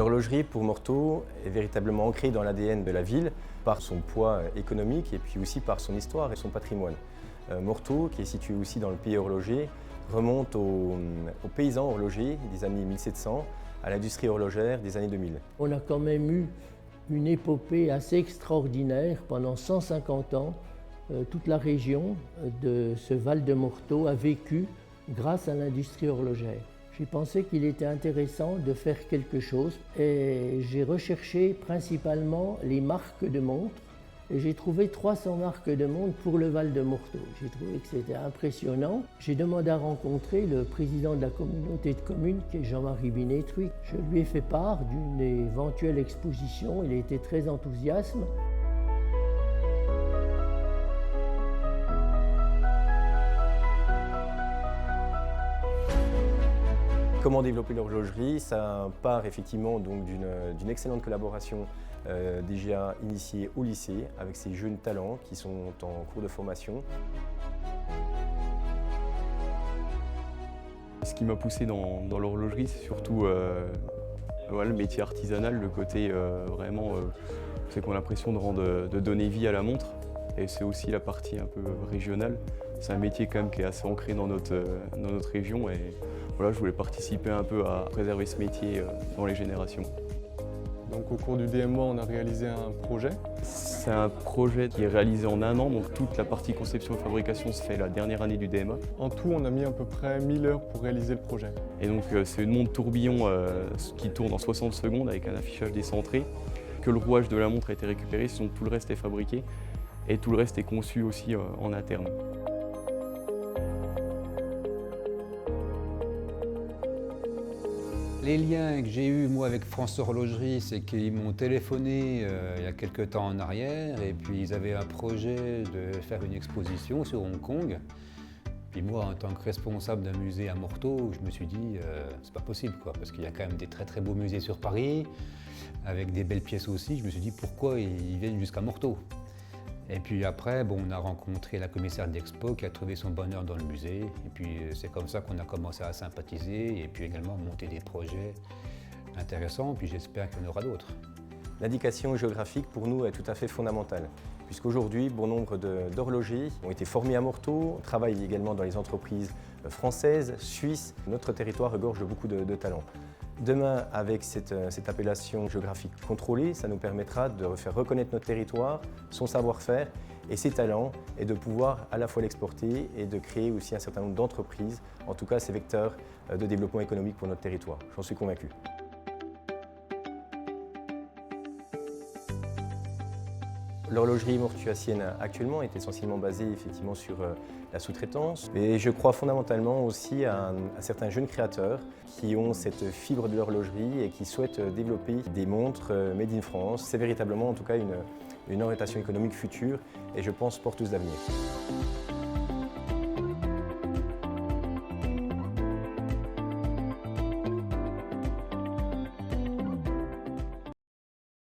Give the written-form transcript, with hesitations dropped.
L'horlogerie pour Morteau est véritablement ancrée dans l'ADN de la ville par son poids économique et puis aussi par son histoire et son patrimoine. Morteau, qui est situé aussi dans le pays horloger, remonte aux paysans horlogers des années 1700 à l'industrie horlogère des années 2000. On a quand même eu une épopée assez extraordinaire pendant 150 ans. Toute la région de ce Val de Morteau a vécu grâce à l'industrie horlogère. J'ai pensé qu'il était intéressant de faire quelque chose et j'ai recherché principalement les marques de montres et j'ai trouvé 300 marques de montres pour le Val de Morteau. J'ai trouvé que c'était impressionnant. J'ai demandé à rencontrer le président de la communauté de communes qui est Jean-Marie Binetruy. Je lui ai fait part d'une éventuelle exposition, il a été très enthousiaste. Comment développer l'horlogerie? Ça part effectivement d'une excellente collaboration déjà initiée au lycée avec ces jeunes talents qui sont en cours de formation. Ce qui m'a poussé dans l'horlogerie, c'est surtout le métier artisanal, le côté c'est qu'on a l'impression de donner vie à la montre. Et c'est aussi la partie un peu régionale. C'est un métier quand même qui est assez ancré dans notre région et voilà, je voulais participer un peu à préserver ce métier dans les générations. Donc au cours du DMOA, on a réalisé un projet. C'est un projet qui est réalisé en un an, donc toute la partie conception et fabrication se fait la dernière année du DMA. En tout, on a mis à peu près 1000 heures pour réaliser le projet. Et donc c'est une montre tourbillon qui tourne en 60 secondes avec un affichage décentré, que le rouage de la montre a été récupéré, sinon tout le reste est fabriqué. Et tout le reste est conçu aussi en interne. Les liens que j'ai eus moi avec France Horlogerie, c'est qu'ils m'ont téléphoné il y a quelques temps en arrière et puis ils avaient un projet de faire une exposition sur Hong Kong. Puis moi, en tant que responsable d'un musée à Morteau, je me suis dit c'est pas possible quoi, parce qu'il y a quand même des très très beaux musées sur Paris, avec des belles pièces aussi. Je me suis dit pourquoi ils viennent jusqu'à Morteau. Et puis après, on a rencontré la commissaire d'Expo qui a trouvé son bonheur dans le musée. Et puis c'est comme ça qu'on a commencé à sympathiser et puis également monter des projets intéressants. Puis j'espère qu'il y en aura d'autres. L'indication géographique pour nous est tout à fait fondamentale, puisqu'aujourd'hui, bon nombre d'horlogers ont été formés à Morteau, travaillent également dans les entreprises françaises, suisses. Notre territoire regorge beaucoup de talents. Demain, avec cette appellation géographique contrôlée, ça nous permettra de faire reconnaître notre territoire, son savoir-faire et ses talents, et de pouvoir à la fois l'exporter et de créer aussi un certain nombre d'entreprises, en tout cas ces vecteurs de développement économique pour notre territoire. J'en suis convaincu. L'horlogerie mortuacienne actuellement est essentiellement basée effectivement sur la sous-traitance. Et je crois fondamentalement aussi à certains jeunes créateurs qui ont cette fibre de l'horlogerie et qui souhaitent développer des montres made in France. C'est véritablement en tout cas une orientation économique future et je pense porteuse d'avenir.